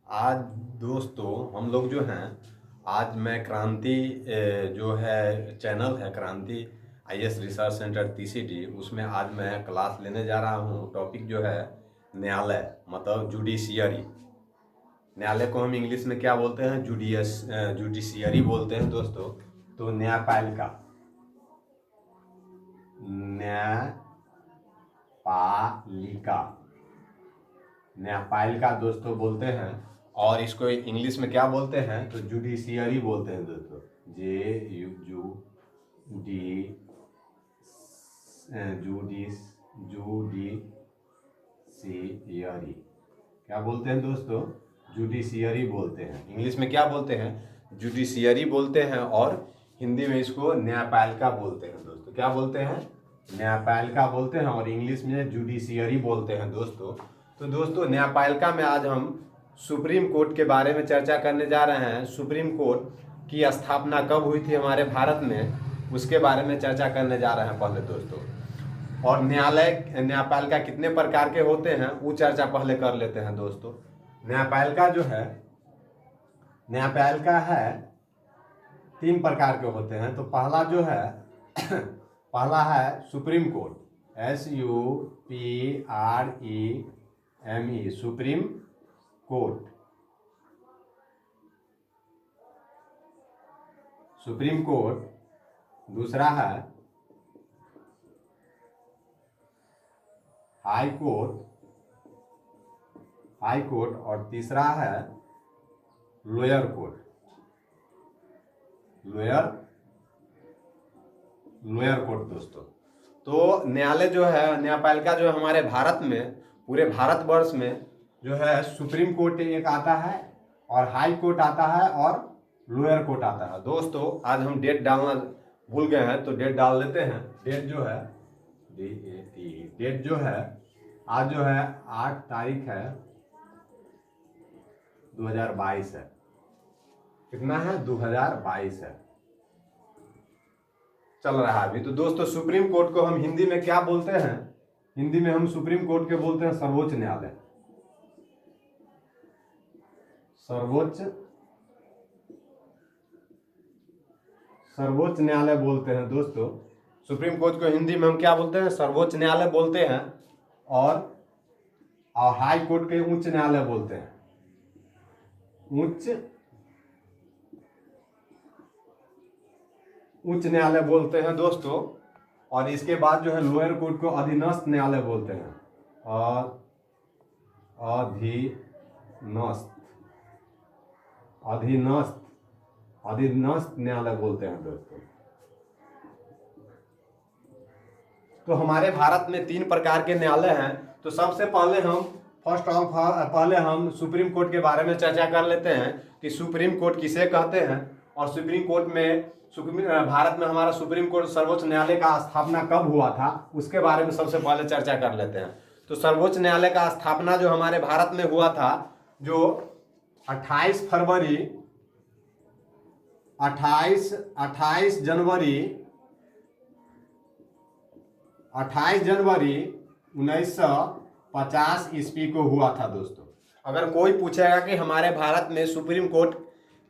आज दोस्तों हम लोग जो हैं, आज मैं क्रांति जो है चैनल है क्रांति आईएएस रिसर्च सेंटर टीसीडी, उसमें आज मैं क्लास लेने जा रहा हूँ। टॉपिक जो है न्यायालय, मतलब जुडिशियरी। न्यायालय को हम इंग्लिश में क्या बोलते हैं? जुडिशियरी बोलते हैं दोस्तों। तो न्यायपालिका, न्यायपालिका, न्यायपालिका दोस्तों बोलते हैं। और इसको इंग्लिश में क्या बोलते हैं? तो जुडिशियरी बोलते हैं दोस्तों। जुडिशियरी क्या बोलते हैं दोस्तों? जुडिशियरी बोलते हैं। इंग्लिश में क्या बोलते हैं? जुडिशियरी बोलते हैं। और हिंदी में इसको न्यायपालिका बोलते हैं दोस्तों। क्या बोलते हैं? न्यायपालिका बोलते हैं और इंग्लिश में जुडिशियरी बोलते हैं दोस्तों। तो दोस्तों, न्यायपालिका में आज हम सुप्रीम कोर्ट के बारे में चर्चा करने जा रहे हैं। सुप्रीम कोर्ट की स्थापना कब हुई थी हमारे भारत में, उसके बारे में चर्चा करने जा रहे हैं पहले दोस्तों। और न्यायपालिका कितने प्रकार के होते हैं वो चर्चा पहले कर लेते हैं दोस्तों। न्यायपालिका जो है, न्यायपालिका है 3 प्रकार के होते हैं। तो पहला जो है पहला है supreme court, SUPREME, supreme court. Supreme court. दूसरा है हाई कोर्ट, हाई कोर्ट। और तीसरा है लोअर कोर्ट, लोअर कोर्ट दोस्तों। तो न्यायालय जो है, न्यायपालिका जो है हमारे भारत में, पूरे भारतवर्ष में जो है सुप्रीम कोर्ट एक आता है और हाई कोर्ट आता है और लोअर कोर्ट आता है दोस्तों। आज हम डेट डालना भूल गए हैं तो डेट डाल लेते हैं। डेट जो है डेट जो है आज जो है 8 तारीख है 2022 है। कितना है? 2022 है, चल रहा है अभी। तो दोस्तों, सुप्रीम कोर्ट को हम हिंदी में क्या बोलते हैं? हिंदी में हम सुप्रीम कोर्ट के बोलते हैं सर्वोच्च न्यायालय। सर्वोच्च न्यायालय बोलते हैं दोस्तों। सुप्रीम कोर्ट को हिंदी में हम क्या बोलते हैं? सर्वोच्च न्यायालय बोलते हैं। और हाई कोर्ट के उच्च न्यायालय बोलते हैं, उच्च न्यायालय बोलते हैं दोस्तों। और इसके बाद जो है लोअर कोर्ट को अधीनस्थ न्यायालय बोलते हैं। और अधीनस्थ न्यायालय बोलते हैं दोस्तों। तो हमारे भारत में 3 प्रकार के न्यायालय हैं। तो सबसे पहले हम सुप्रीम कोर्ट के बारे में चर्चा कर लेते हैं कि सुप्रीम कोर्ट किसे कहते हैं। और सुप्रीम कोर्ट में भारत में हमारा सुप्रीम कोर्ट सर्वोच्च न्यायालय का स्थापना कब हुआ था उसके बारे में सबसे पहले चर्चा कर लेते हैं। तो सर्वोच्च न्यायालय का स्थापना जो हमारे भारत में हुआ था, जो 28 जनवरी 1950 ईस्वी को हुआ था दोस्तों। अगर कोई पूछेगा कि हमारे भारत में सुप्रीम कोर्ट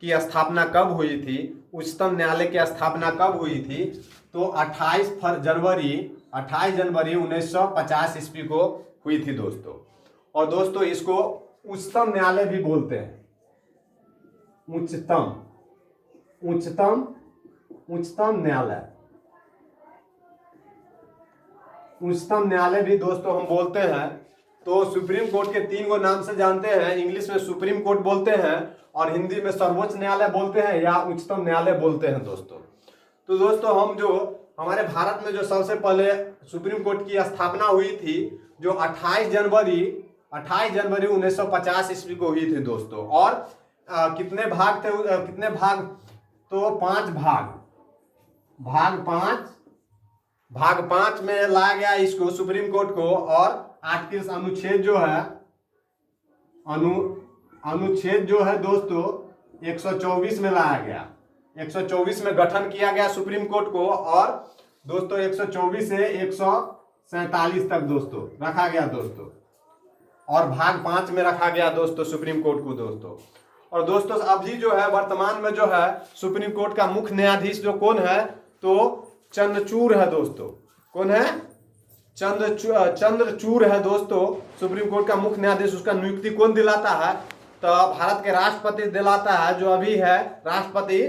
की स्थापना कब हुई थी, उच्चतम न्यायालय की स्थापना कब हुई थी, तो 28 जनवरी 1950 ईस्वी को हुई थी दोस्तों। और दोस्तों, इसको उच्चतम न्यायालय भी बोलते हैं। उच्चतम न्यायालय भी दोस्तों हम बोलते हैं। तो सुप्रीम कोर्ट के 3 गो नाम से जानते हैं। इंग्लिश में सुप्रीम कोर्ट बोलते हैं और हिंदी में सर्वोच्च न्यायालय बोलते हैं या उच्चतम न्यायालय बोलते हैं दोस्तों। तो दोस्तों, हमारे भारत में जो सबसे पहले सुप्रीम कोर्ट की स्थापना हुई थी, जो 28 जनवरी 1950 ईस्वी को हुई थी दोस्तों। और कितने भाग थे? तो 5 भाग 5 में लाया गया इसको, सुप्रीम कोर्ट को। और 8 के अनुच्छेद जो है अनुच्छेद जो है दोस्तों 124 में लाया गया। 124 में गठन किया गया सुप्रीम कोर्ट को। और दोस्तों 124 से 147 तक दोस्तों रखा गया दोस्तों। और भाग 5 में रखा गया दोस्तों सुप्रीम कोर्ट को दोस्तों। और दोस्तों अभी जो है वर्तमान में जो है सुप्रीम कोर्ट का मुख्य न्यायाधीश जो कौन है, तो चंद्रचूड़ है दोस्तों। कौन है? चंद्रचूड़ है दोस्तों सुप्रीम कोर्ट का मुख्य न्यायाधीश। उसका नियुक्ति कौन दिलाता है? तो भारत के राष्ट्रपति दिलाता है, जो अभी है राष्ट्रपति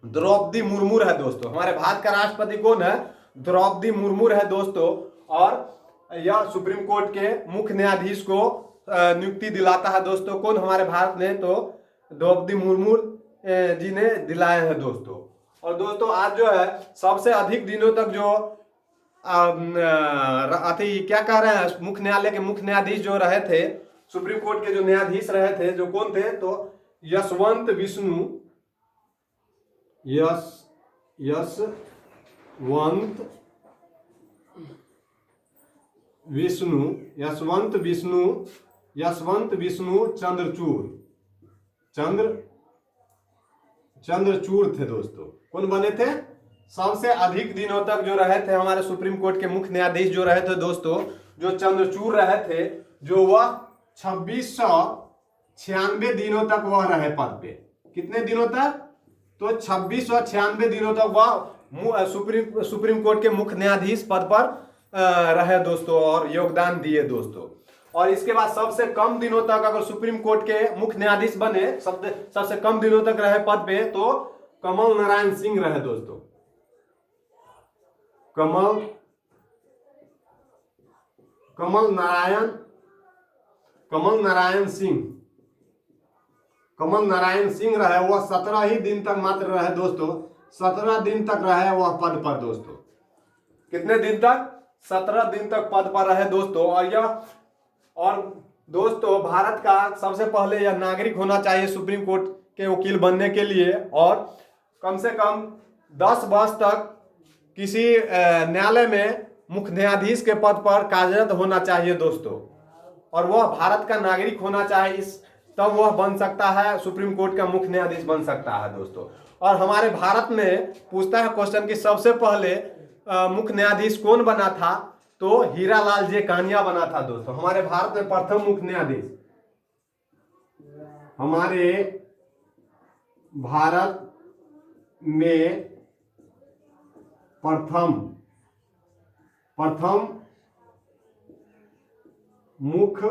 द्रौपदी मुर्मू है दोस्तों। हमारे भारत का राष्ट्रपति कौन है? द्रौपदी मुर्मू है दोस्तों। और यह सुप्रीम कोर्ट के मुख्य न्यायाधीश को नियुक्ति दिलाता है दोस्तों। कौन? हमारे भारत ने तो द्रौपदी मुर्मू जी ने दिलाए हैं दोस्तों। और दोस्तों आज जो है सबसे अधिक दिनों तक जो क्या कह रहे हैं, मुख्य न्यायालय के मुख्य न्यायाधीश जो रहे थे, सुप्रीम कोर्ट के जो न्यायाधीश रहे थे, जो कौन थे? तो यशवंत विष्णु चंद्रचूड़ थे दोस्तों। कौन बने थे? सबसे अधिक दिनों तक जो रहे थे हमारे सुप्रीम कोर्ट के मुख्य न्यायाधीश जो रहे थे दोस्तों, जो चंद्रचूड़ रहे थे, जो वह 2696 दिनों तक वह रहे पद पे। कितने दिनों तक? तो 2696 दिनों तक वह सुप्रीम कोर्ट के मुख्य न्यायाधीश पद पर रहे दोस्तों और योगदान दिए दोस्तों। और इसके बाद सबसे कम दिनों तक अगर सुप्रीम कोर्ट के मुख्य न्यायाधीश बने, सबसे कम दिनों तक रहे पद पे, तो कमल नारायण सिंह रहे दोस्तों। कमल नारायण सिंह रहे। वह 17 ही दिन तक मात्र रहे दोस्तों। 17 दिन तक रहे वह पद पर दोस्तों। कितने दिन तक? 17 दिन तक पद पर रहे दोस्तों। और दोस्तों भारत का सबसे पहले यह नागरिक होना चाहिए सुप्रीम कोर्ट के वकील बनने के लिए, और कम से कम 10 वर्ष तक किसी न्यायालय में मुख्य न्यायाधीश के पद पर कार्यरत होना चाहिए दोस्तों। और वह भारत का नागरिक होना चाहिए, तब वह बन सकता है, सुप्रीम कोर्ट का मुख्य न्यायाधीश बन सकता है दोस्तों। और हमारे भारत में पूछता है क्वेश्चन कि सबसे पहले मुख्य न्यायाधीश कौन बना था? तो हीरालाल जे कानिया बना था दोस्तों। हमारे भारत में प्रथम मुख्य न्यायाधीश, हमारे भारत में प्रथम मुख्य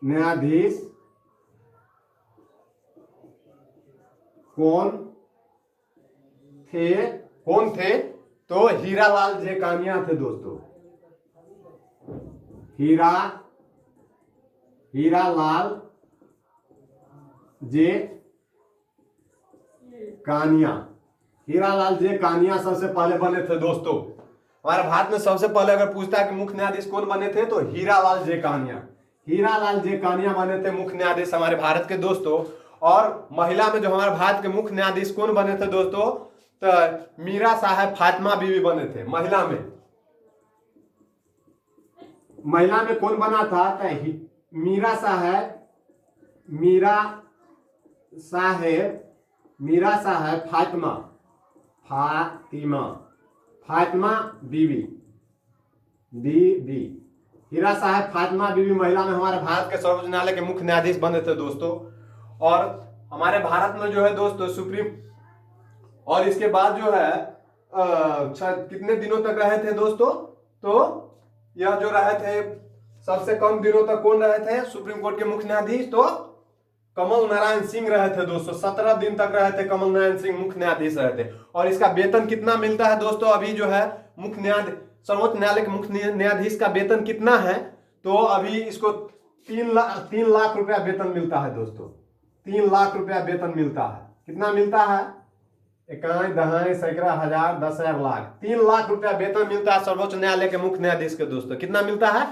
न्यायाधीश कौन थे? तो हीरालाल जे कानिया थे दोस्तों। हीरालाल जे कानिया सबसे पहले बने थे दोस्तों। हमारे भारत में सबसे पहले अगर पूछता है कि मुख्य न्यायाधीश कौन बने थे, तो हीरालाल जे कानिया बने थे मुख्य न्यायाधीश हमारे भारत के दोस्तों। और महिला में जो हमारे भारत के मुख्य न्यायाधीश कौन बने थे दोस्तों? तो मीरा साहब फातिमा बीवी बने थे। महिला में कौन बना था? तो मीरा साहब फातिमा बीवी हीरा साहब फातिमा बीवी महिला में हमारे भारत के सर्वोच्च न्यायालय के मुख्य न्यायाधीश बने थे दोस्तों। और हमारे भारत में जो है दोस्तों सुप्रीम, और इसके बाद जो है कितने दिनों तक रहे थे दोस्तों? तो यह जो रहे थे सबसे कम दिनों तक कौन रहे थे सुप्रीम कोर्ट के मुख्य न्यायाधीश? तो कमल नारायण सिंह रहे थे दोस्तों। 17 दिन तक रहे थे कमल नारायण सिंह, मुख्य न्यायाधीश रहे थे। और इसका वेतन कितना मिलता है दोस्तों? अभी जो है सर्वोच्च न्यायालय के मुख्य न्यायाधीश का वेतन कितना है? तो अभी इसको 3 लाख रुपया वेतन मिलता है दोस्तों। 3 लाख रुपया वेतन मिलता है। कितना मिलता है? 1 दहाई सैकड़ा हजार 10,000 लाख, 3 लाख रुपया वेतन मिलता है सर्वोच्च न्यायालय के मुख्य न्यायाधीश के दोस्तों। कितना मिलता है?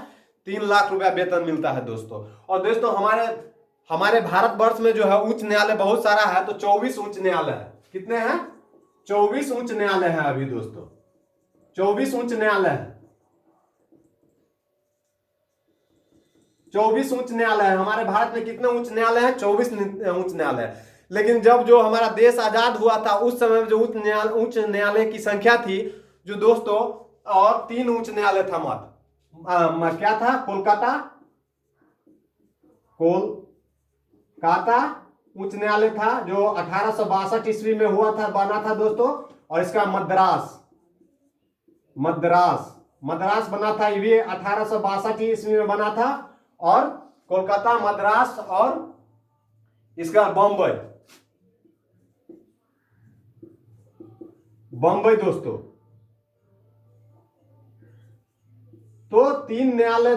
3 लाख रुपया वेतन मिलता है दोस्तों। और दोस्तों हमारे भारतवर्ष में जो है उच्च न्यायालय बहुत सारा है, तो 24 उच्च न्यायालय है। कितने हैं? 24 उच्च न्यायालय है अभी दोस्तों। 24 उच्च न्यायालय है। 24 उच्च न्यायालय है हमारे भारत में। कितने उच्च न्यायालय है? 24 उच्च न्यायालय है। लेकिन जब जो हमारा देश आजाद हुआ था उस समय जो उच्च न्यायालय की संख्या थी जो दोस्तों, और 3 उच्च न्यायालय था मात्र। क्या था, कोलकाता उच्च न्यायालय था जो 1862 ईस्वी में हुआ था, बना था दोस्तों। और इसका मद्रास बना था, ये 1862 ईस्वी में बना था। और कोलकाता, मद्रास और इसका बम्बई दोस्तों। तो तीन न्यायालय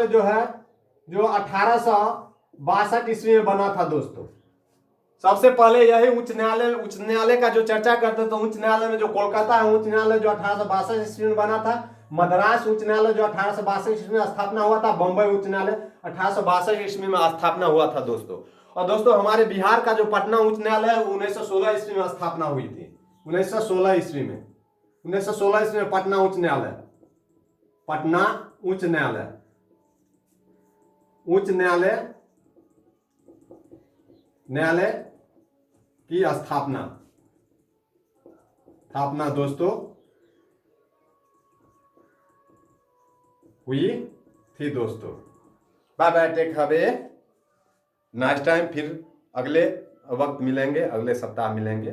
जो है जो 1862 ईस्वी में बना था दोस्तों। सबसे पहले यही उच्च न्यायालय का जो चर्चा करते हैं, तो उच्च न्यायालय में जो कोलकाता है उच्च न्यायालय जो 1862 ईस्वी में बना था, मद्रास उच्च न्यायालय जो 1862 ईस्वी में स्थापना हुआ था, बम्बई उच्च न्यायालय 1862 ईस्वी में स्थापना हुआ था दोस्तों। और दोस्तों हमारे बिहार का जो पटना उच्च न्यायालय है 1916 ईस्वी में स्थापना हुई थी। 1916 ईस्वी में पटना उच्च न्यायालय की स्थापना दोस्तों हुई थी दोस्तों। Bye bye, take have a nice time. फिर अगले वक्त मिलेंगे, अगले सप्ताह मिलेंगे।